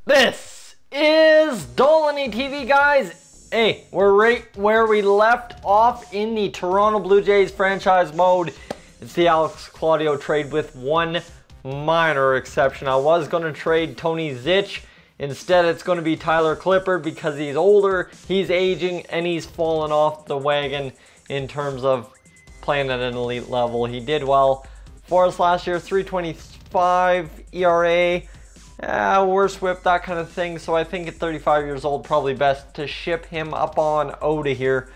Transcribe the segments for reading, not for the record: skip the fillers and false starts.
This is Dolynny TV, guys. Hey, we're right where we left off in the Toronto Blue Jays franchise mode. It's the Alex Claudio trade with one minor exception. I was going to trade Tony Zych. Instead, it's going to be Tyler Clippard because he's older, he's aging, and he's fallen off the wagon in terms of playing at an elite level. He did well for us last year, 3.25 ERA. Worst whip, that kind of thing. So I think at 35 years old, probably best to ship him up on Oda here.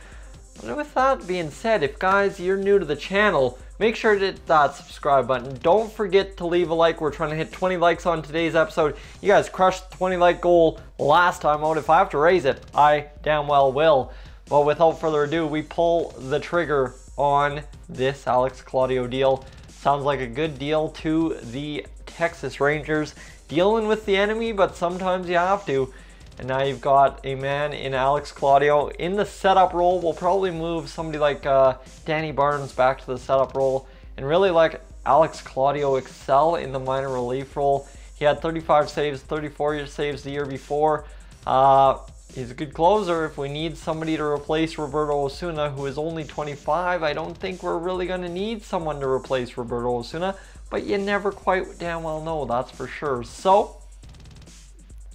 But with that being said, if guys, you're new to the channel, make sure to hit that subscribe button. Don't forget to leave a like. We're trying to hit 20 likes on today's episode. You guys crushed the 20 like goal last time out. If I have to raise it, I damn well will. But without further ado, we pull the trigger on this Alex Claudio deal. Sounds like a good deal to the Texas Rangers. Dealing with the enemy, but sometimes you have to. And now you've got a man in Alex Claudio in the setup role. We'll probably move somebody like Danny Barnes back to the setup role and really let Alex Claudio excel in the minor relief role. He had 35 saves, 34 saves the year before. He's a good closer. If we need somebody to replace Roberto Osuna, who is only 25, I don't think we're really going to need someone to replace Roberto Osuna. But you never quite damn well know, that's for sure. So,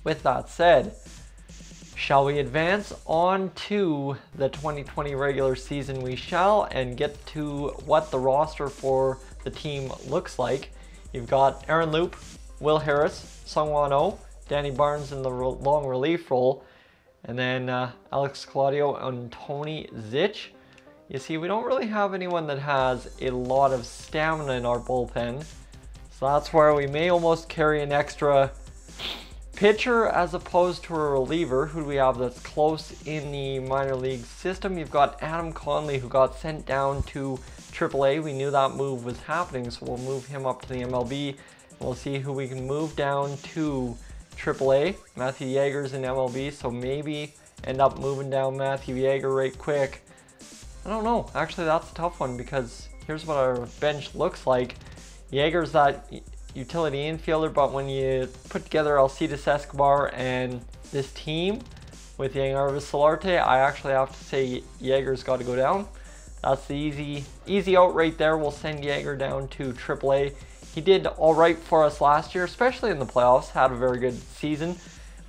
with that said, shall we advance on to the 2020 regular season? We shall, and get to what the roster for the team looks like. You've got Aaron Loup, Will Harris, Sungwon Oh, Danny Barnes in the long relief role, and then Alex Claudio and Tony Zych. You see, we don't really have anyone that has a lot of stamina in our bullpen. So that's where we may almost carry an extra pitcher as opposed to a reliever. Who do we have that's close in the minor league system? You've got Adam Conley, who got sent down to AAA. We knew that move was happening, so we'll move him up to the MLB. We'll see who we can move down to AAA. Matthew Yaeger's in MLB, so maybe end up moving down Matthew Yaeger right quick. I don't know. Actually, that's a tough one because here's what our bench looks like. Yaeger's that utility infielder, but when you put together Alcides Escobar and this team with Yangervis Solarte, I actually have to say Yaeger's got to go down. That's the easy out right there. We'll send Yaeger down to AAA. He did all right for us last year, especially in the playoffs. Had a very good season.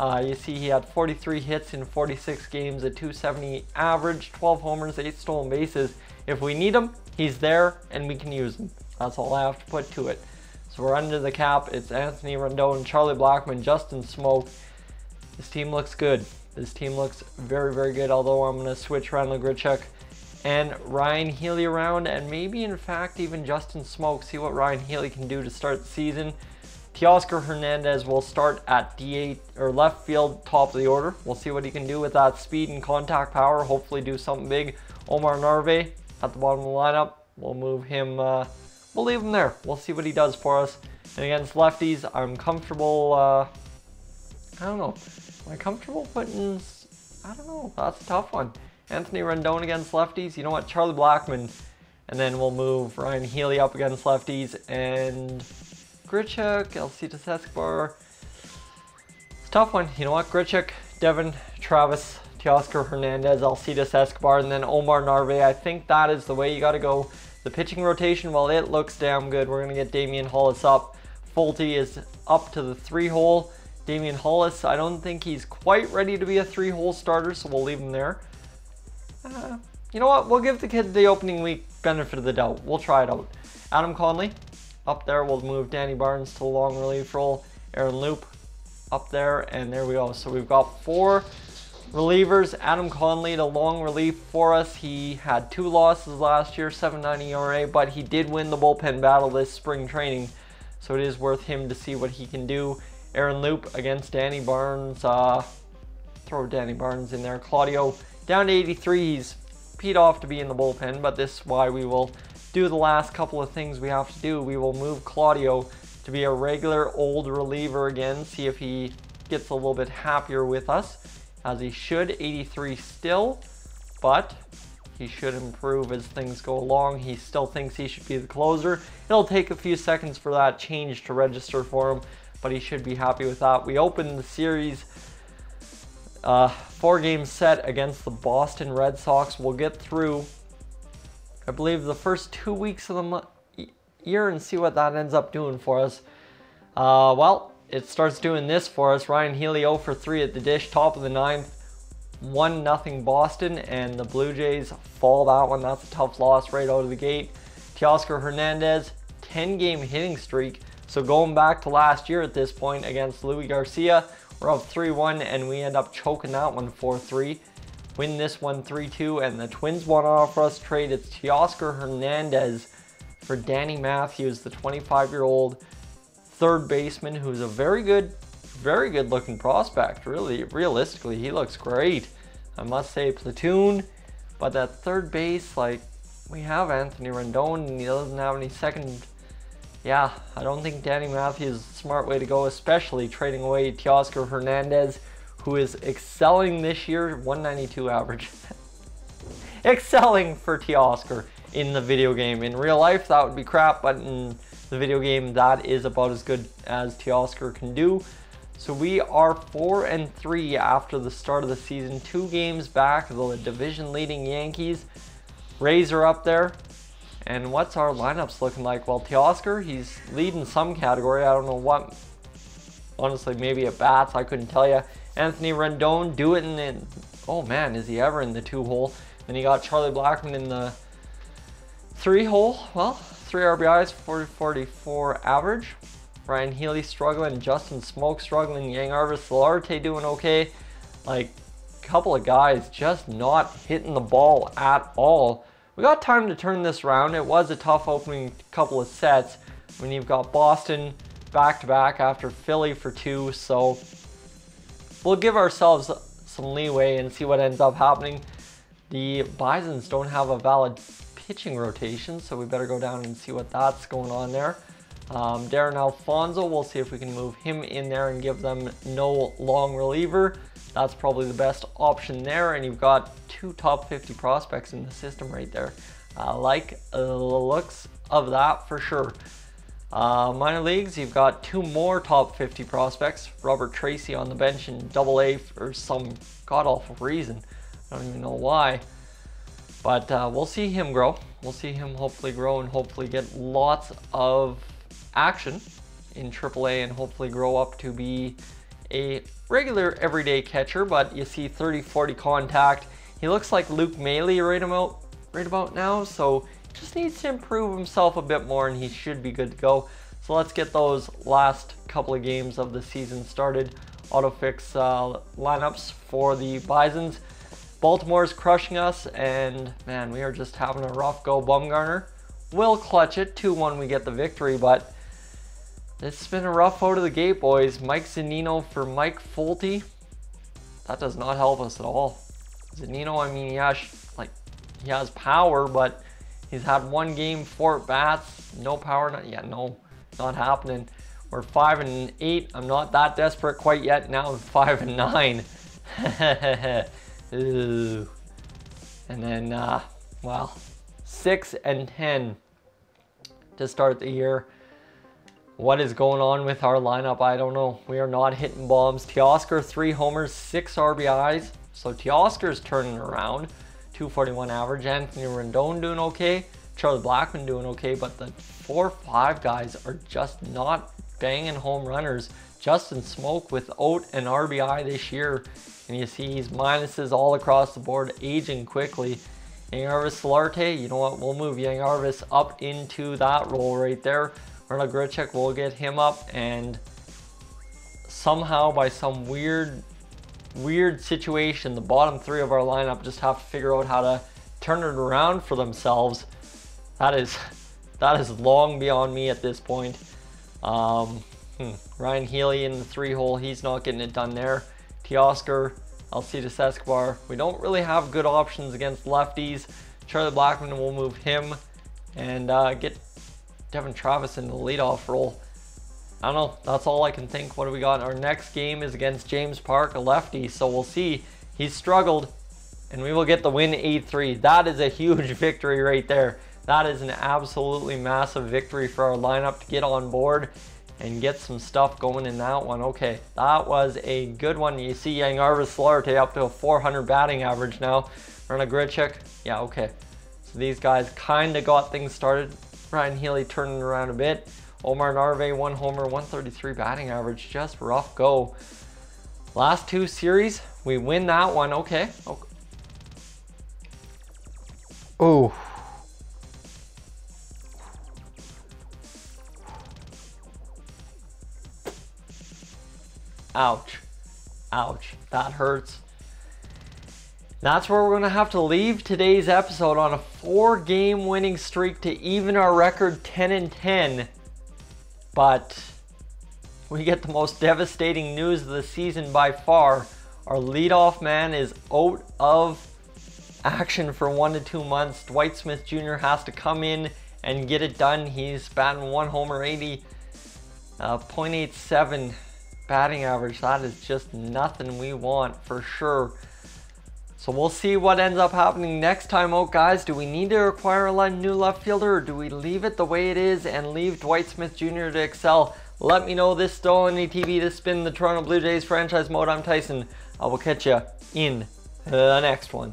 You see he had 43 hits in 46 games, a 270 average, 12 homers, 8 stolen bases. If we need him, he's there and we can use him. That's all I have to put to it. So we're under the cap. It's Anthony Rendon, Charlie Blackmon, Justin Smoak. This team looks good. This team looks very, very good, although I'm going to switch Randall Grichuk and Ryan Healy around, and maybe in fact even Justin Smoak. See what Ryan Healy can do to start the season. Teoscar Hernandez will start at D8 or left field, top of the order. We'll see what he can do with that speed and contact power. Hopefully do something big. Omar Narve at the bottom of the lineup. We'll move him, we'll leave him there. We'll see what he does for us. And against lefties, I'm comfortable, I don't know. Am I comfortable putting, I don't know, that's a tough one. Anthony Rendon against lefties. You know what, Charlie Blackmon. And then we'll move Ryan Healy up against lefties and Grichuk, Alcides Escobar. It's a tough one. You know what? Grichuk, Devin, Travis, Teoscar Hernandez, Alcides Escobar, and then Omar Narve. I think that is the way you got to go. The pitching rotation, well, it looks damn good. We're going to get Damian Hollis up. Fulte is up to the 3-hole. Damian Hollis, I don't think he's quite ready to be a 3-hole starter, so we'll leave him there. You know what? We'll give the kid the opening week benefit of the doubt. We'll try it out. Adam Conley. Up there, we'll move Danny Barnes to the long relief role. Aaron Loup up there, and there we go. So we've got 4 relievers. Adam Conley, the long relief for us. He had 2 losses last year, 7.90 ERA, but he did win the bullpen battle this spring training. So it is worth him to see what he can do. Aaron Loup against Danny Barnes. Throw Danny Barnes in there. Claudio down to 83. He's peed off to be in the bullpen, but this is why we will do the last couple of things we have to do. We will move Claudio to be a regular old reliever again, see if he gets a little bit happier with us, as he should. 83 still, but he should improve as things go along. He still thinks he should be the closer. It'll take a few seconds for that change to register for him, but he should be happy with that. We opened the series 4-game set against the Boston Red Sox. We'll get through, I believe, the first 2 weeks of the year and see what that ends up doing for us. Well, it starts doing this for us. Ryan Healy 0 for 3 at the dish, top of the 9th. 1-0 Boston, and the Blue Jays fall that one. That's a tough loss right out of the gate. Teoscar Hernandez, 10-game hitting streak. So going back to last year at this point against Louis Garcia, we're up 3-1, and we end up choking that one 4-3. Win this one 3-2, and the Twins want to offer us trade. It's Teoscar Hernandez for Danny Mathews, the 25-year-old third baseman, who's a very good looking prospect. Really, realistically, he looks great. I must say, platoon. But that third base, like, we have Anthony Rendon, and he doesn't have any second. Yeah, I don't think Danny Mathews is a smart way to go, especially trading away Teoscar Hernandez, who is excelling this year. 192 average. Excelling for Teoscar in the video game. In real life, that would be crap, but in the video game, that is about as good as Teoscar can do. So we are 4-3 after the start of the season. 2 games back of the division leading Yankees. Rays are up there. And what's our lineups looking like? Well, Teoscar, he's leading some category. I don't know what. Honestly, maybe at bats. I couldn't tell you. Anthony Rendon, do it in the... Oh man, is he ever in the 2-hole? Then you got Charlie Blackmon in the 3-hole. Well, 3 RBIs, 44 average. Ryan Healy struggling, Justin Smoak struggling, Yangervis Solarte doing okay. Like, a couple of guys just not hitting the ball at all. We got time to turn this around. It was a tough opening couple of sets when you've got Boston back-to-back after Philly for 2. So we'll give ourselves some leeway and see what ends up happening. The Bisons don't have a valid pitching rotation, so we better go down and see what that's going on there. Darren Alfonso, we'll see if we can move him in there and give them no long reliever. That's probably the best option there, and you've got 2 top 50 prospects in the system right there. I like the looks of that for sure. Minor leagues, you've got 2 more top 50 prospects. Robert Tracy on the bench in AA for some god-awful reason. I don't even know why. But we'll see him grow. We'll see him hopefully grow and hopefully get lots of action in AAA and hopefully grow up to be a regular everyday catcher. But you see 30-40 contact. He looks like Luke Mailey right about now, so just needs to improve himself a bit more and he should be good to go. So let's get those last couple of games of the season started. Autofix lineups for the Bisons. Baltimore's crushing us, and man, we are just having a rough go. Bumgarner will clutch it. 2-1 we get the victory, but it's been a rough out of the gate, boys. Mike Zunino for Mike Folty. That does not help us at all. Zunino, I mean, he has power, but he's had 1 game, 4 at-bats, no power. Not happening. We're 5-8. I'm not that desperate quite yet. Now I'm 5-9. Ooh. And then, well, 6-10 to start the year. What is going on with our lineup? I don't know. We are not hitting bombs. Teoscar, 3 homers, 6 RBIs. So Teoscar's turning around. 241 average. Anthony Rendon doing okay. Charlie Blackmon doing okay. But the 4-5 guys are just not banging home runners. Justin Smoak without an RBI this year. And you see he's minuses all across the board, aging quickly. Yangervis Solarte, you know what? We'll move Yangervis up into that role right there. Arnold Grichuk, we'll get him up, and somehow by some weird situation, the bottom 3 of our lineup just have to figure out how to turn it around for themselves. That is long beyond me at this point. Ryan Healy in the 3-hole, he's not getting it done there. Teoscar, Alcides Escobar. We don't really have good options against lefties. Charlie Blackmon, will move him and get Devin Travis in the leadoff role. I don't know. That's all I can think. What do we got? Our next game is against James Park, a lefty. So we'll see. He's struggled, and we will get the win 8-3. That is a huge victory right there. That is an absolutely massive victory for our lineup to get on board. and get some stuff going in that one. Okay, that was a good one. You see Yangarvis Solarte up to a 400 batting average now. Run a Grichuk. Yeah, okay. So these guys kind of got things started. Ryan Healy turning around a bit. Omar Narve, 1 homer, 133 batting average. Just rough go. Last 2 series, we win that one. Okay. Oh. Ouch. Ouch. That hurts. That's where we're going to have to leave today's episode, on a 4-game winning streak to even our record 10-10. But we get the most devastating news of the season by far. Our leadoff man is out of action for 1 to 2 months. Dwight Smith Jr. has to come in and get it done. He's batting 1 homer, 80, .87 batting average. That is just nothing we want for sure. So we'll see what ends up happening next time out, guys. Do we need to acquire a new left fielder, or do we leave it the way it is and leave Dwight Smith Jr. to excel? Let me know. This is Dolynny TV. This has been the Toronto Blue Jays franchise mode. I'm Tyson. I will catch you in the next one.